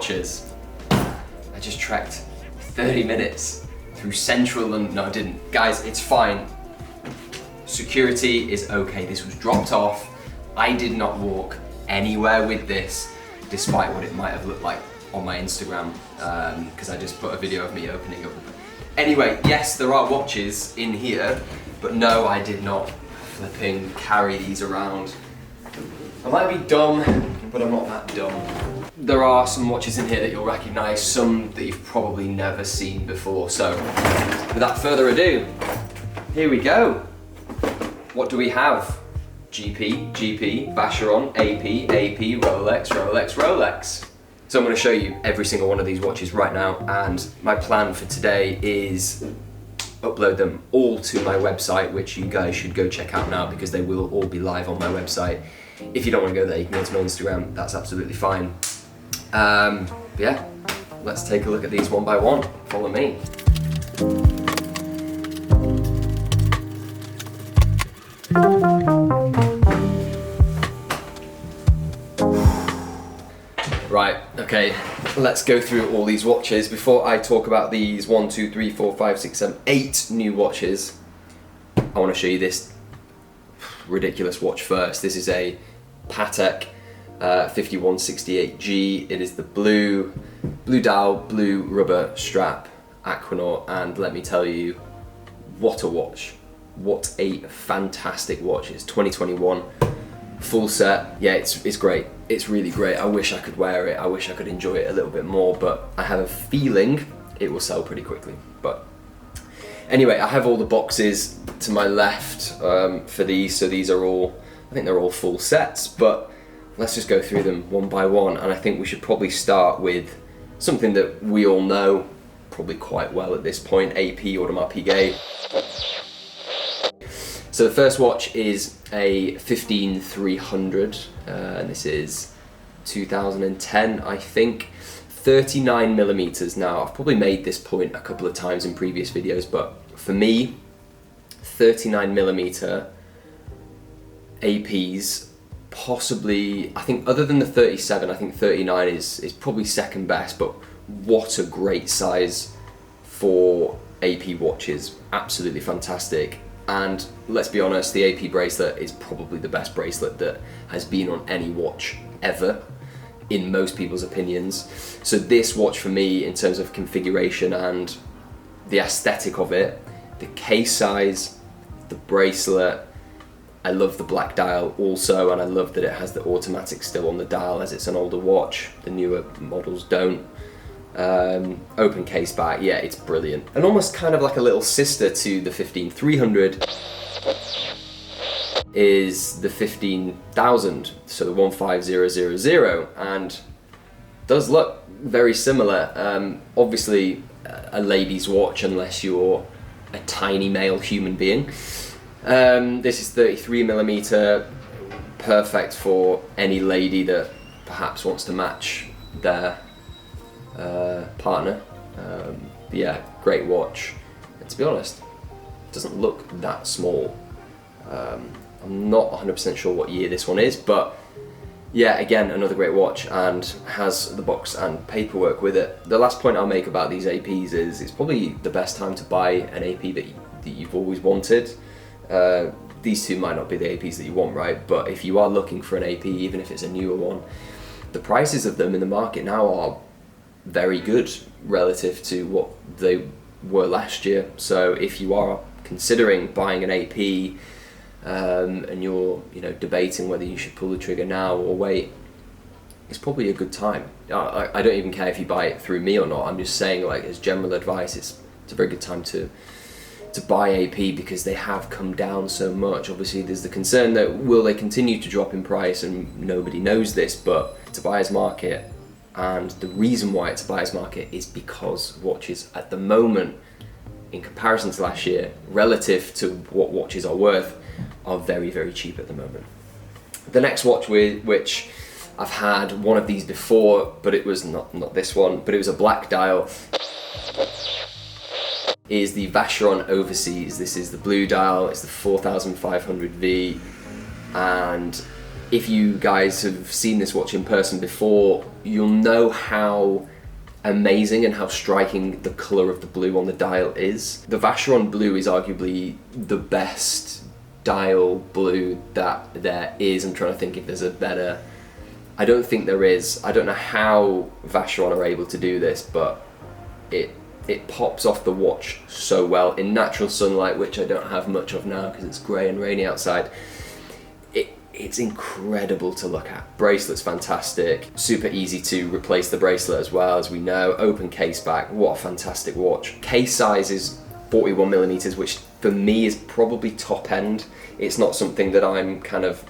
watches. I just trekked 30 minutes through central London. No, I didn't. Guys, it's fine. Security is okay. This was dropped off. I did not walk anywhere with this, despite what it might have looked like on my Instagram, because I just put a video of me opening up. Anyway, yes, there are watches in here, but no, I did not flipping carry these around. I might be dumb, but I'm not that dumb. There are some watches in here that you'll recognise, some that you've probably never seen before. So, without further ado, here we go. What do we have? GP, Vacheron, AP, Rolex, Rolex. So I'm going to show you every single one of these watches right now, and my plan for today is upload them all to my website, which you guys should go check out now because they will all be live on my website. If you don't want to go there, you can go to my Instagram, that's absolutely fine. Yeah, let's take a look at these one by one. Follow me. Right, okay, let's go through all these watches. Before I talk about these 1, 2, 3, 4, 5, 6, 7, 8 new watches, I want to show you this ridiculous watch first. This is a Patek 5168G. It is the blue dial, blue rubber strap Aquanaut, and let me tell you, what a watch. What a fantastic watch. It's 2021, full set. Yeah, it's great. It's really great. I wish I could wear it. I wish I could enjoy it a little bit more, but I have a feeling it will sell pretty quickly. But anyway, I have all the boxes to my left for these, so these are all, I think they're all full sets, but let's just go through them one by one, and I think we should probably start with something that we all know probably quite well at this point, AP Audemars Piguet. So the first watch is a 15300, and this is 2010, I think, 39 millimeters. Now, I've probably made this point a couple of times in previous videos, but for me, 39 millimeter APs, possibly, I think other than the 37, I think 39 is probably second best, but what a great size for AP watches, absolutely fantastic. And let's be honest, the AP bracelet is probably the best bracelet that has been on any watch ever, in most people's opinions. So this watch for me, in terms of configuration and the aesthetic of it, the case size, the bracelet, I love the black dial also, and I love that it has the automatic still on the dial as it's an older watch. The newer models don't. Open case back, yeah, it's brilliant. And almost kind of like a little sister to the 15300 is the 15000, so the 15000, and does look very similar. Obviously a lady's watch unless you're a tiny male human being. This is 33 millimeter, perfect for any lady that perhaps wants to match their partner. Yeah, great watch. And to be honest, it doesn't look that small. I'm not 100% sure what year this one is, but yeah, again, another great watch, and has the box and paperwork with it. The last point I'll make about these APs is it's probably the best time to buy an AP that you've always wanted. These two might not be the APs that you want, right? But if you are looking for an AP, even if it's a newer one, the prices of them in the market now are very good relative to what they were last year. So if you are considering buying an AP and you're debating whether you should pull the trigger now or wait, it's probably a good time. I don't even care if you buy it through me or not. I'm just saying, like, as general advice, it's a very good time to buy AP because they have come down so much. Obviously there's the concern that will they continue to drop in price, and nobody knows this, but it's a buyer's market. And the reason why it's a buyer's market is because watches at the moment, in comparison to last year, relative to what watches are worth, are very, very cheap at the moment. The next watch, which I've had one of these before, but it was not this one, but it was a black dial, is the Vacheron Overseas. This is the blue dial, it's the 4500V, and if you guys have seen this watch in person before, you'll know how amazing and how striking the colour of the blue on the dial is. The Vacheron blue is arguably the best dial blue that there is. I'm trying to think if there's a better. I don't think there is. I don't know how Vacheron are able to do this, but it pops off the watch so well in natural sunlight, which I don't have much of now because it's grey and rainy outside. It's incredible to look at. Bracelet's fantastic. Super easy to replace the bracelet as well, as we know. Open case back. What a fantastic watch. Case size is 41mm, which for me is probably top end. It's not something that I'm kind of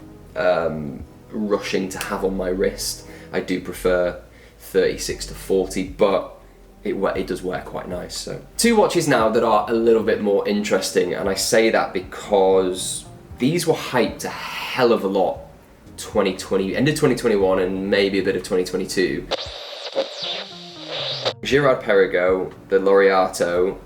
rushing to have on my wrist. I do prefer 36 to 40, but it does wear quite nice. So 2 watches now that are a little bit more interesting, and I say that because these were hyped a hell of a lot 2020, end of 2021 and maybe a bit of 2022. Girard-Perregaux, the Laureato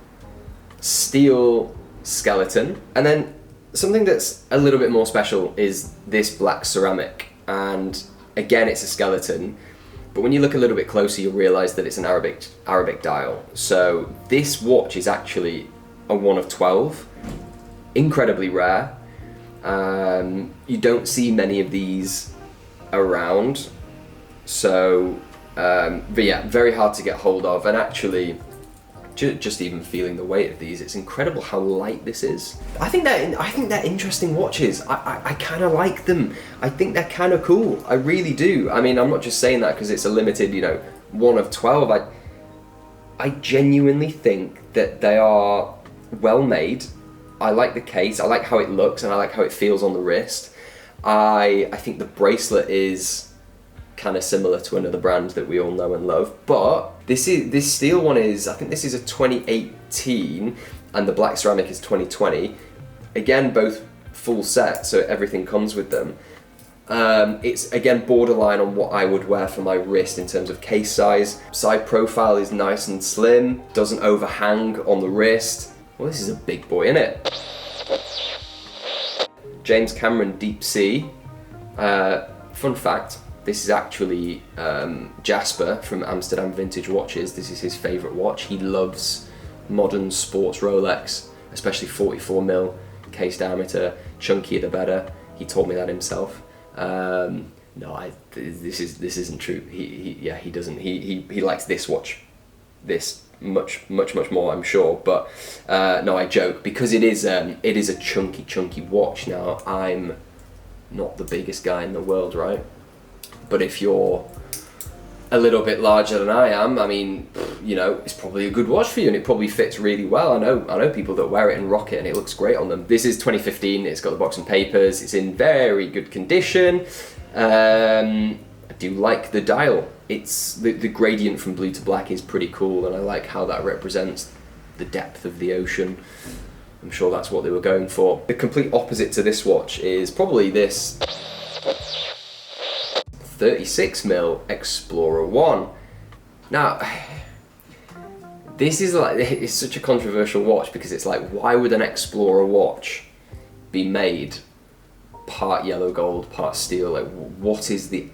steel skeleton, and then something that's a little bit more special is this black ceramic, and again it's a skeleton, but when you look a little bit closer you'll realise that it's an Arabic dial. So this watch is actually a 1 of 12, incredibly rare. You don't see many of these around, so but yeah, very hard to get hold of, and actually just even feeling the weight of these, it's incredible how light this is. I think they're interesting watches. I kind of like them. I think they're kind of cool. I really do. I mean, I'm not just saying that because it's a limited, 1 of 12. I genuinely think that they are well made. I like the case, I like how it looks, and I like how it feels on the wrist. I think the bracelet is kind of similar to another brand that we all know and love, but this steel one is, I think this is a 2018, and the black ceramic is 2020. Again, both full set, so everything comes with them. It's again borderline on what I would wear for my wrist in terms of case size. Side profile is nice and slim, doesn't overhang on the wrist. Well, this is a big boy, isn't it? James Cameron Deep Sea. Fun fact, this is actually Jasper from Amsterdam Vintage Watches. This is his favourite watch. He loves modern sports Rolex, especially 44mm case diameter. Chunkier the better. He told me that himself. This isn't true. He doesn't. He likes this watch. This much more, I'm sure, but no, I joke, because it is a chunky watch. Now, I'm not the biggest guy in the world, right? But if you're a little bit larger than I am, I mean, it's probably a good watch for you, and it probably fits really well. I know people that wear it and rock it, and it looks great on them. This is 2015. It's got the box and papers. It's in very good condition. I do like the dial. It's the gradient from blue to black is pretty cool, and I like how that represents the depth of the ocean. I'm sure that's what they were going for. The complete opposite to this watch is probably this 36mm Explorer 1. Now, this is it's such a controversial watch, because it's like, why would an Explorer watch be made part yellow gold, part steel? Like, what is the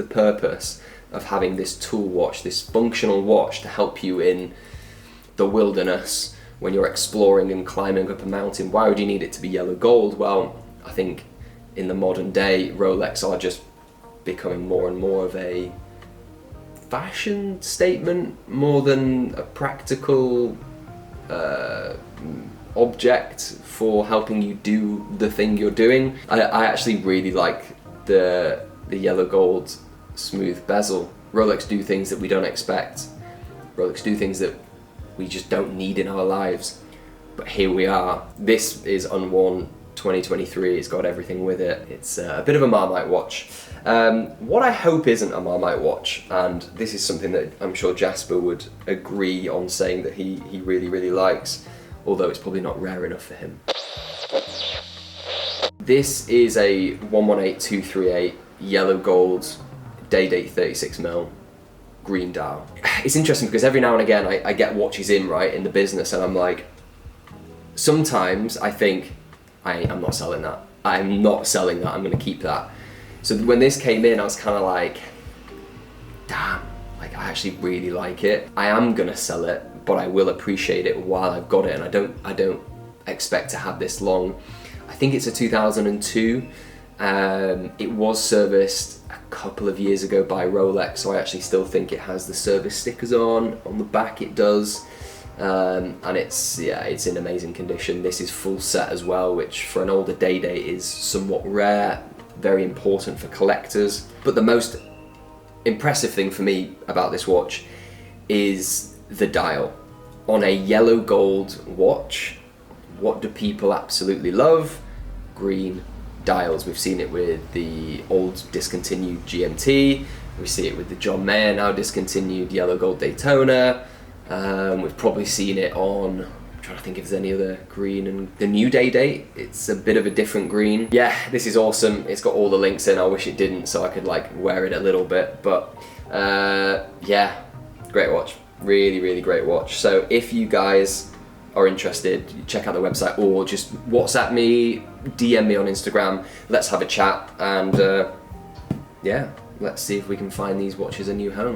purpose of having this tool watch, this functional watch to help you in the wilderness when you're exploring and climbing up a mountain? Why would you need it to be yellow gold? Well, I think in the modern day, Rolex are just becoming more and more of a fashion statement more than a practical object for helping you do the thing you're doing. I actually really like the yellow gold smooth bezel. Rolex do things that we don't expect. Rolex do things that we just don't need in our lives. But here we are. This is unworn 2023. It's got everything with it. It's a bit of a Marmite watch. What I hope isn't a Marmite watch, and this is something that I'm sure Jasper would agree on saying that he really, really likes, although it's probably not rare enough for him. This is a 118238 yellow gold, day date 36mm, green dial. It's interesting because every now and again I get watches in the business, and I'm like, sometimes I think, I'm not selling that. I'm not selling that, I'm gonna keep that. So when this came in, I was kind of like, damn, like I actually really like it. I am gonna sell it, but I will appreciate it while I've got it, and I don't expect to have this long. I think it's a 2002. It was serviced a couple of years ago by Rolex, so I actually still think it has the service stickers on the back. It does, and it's in amazing condition. This is full set as well, which for an older day date is somewhat rare, very important for collectors. But the most impressive thing for me about this watch is the dial. On a yellow gold watch, what do people absolutely love? Green dials. We've seen it with the old discontinued GMT, we see it with the John Mayer now discontinued yellow gold Daytona, we've probably seen it on, I'm trying to think if there's any other green, and the new day date, it's a bit of a different green. Yeah, this is awesome. It's got all the links in. I wish it didn't so I could like wear it a little bit, but yeah, great watch. Really, really great watch. So if you guys are interested, check out the website or just WhatsApp me, DM me on Instagram. Let's have a chat, and yeah, let's see if we can find these watches a new home.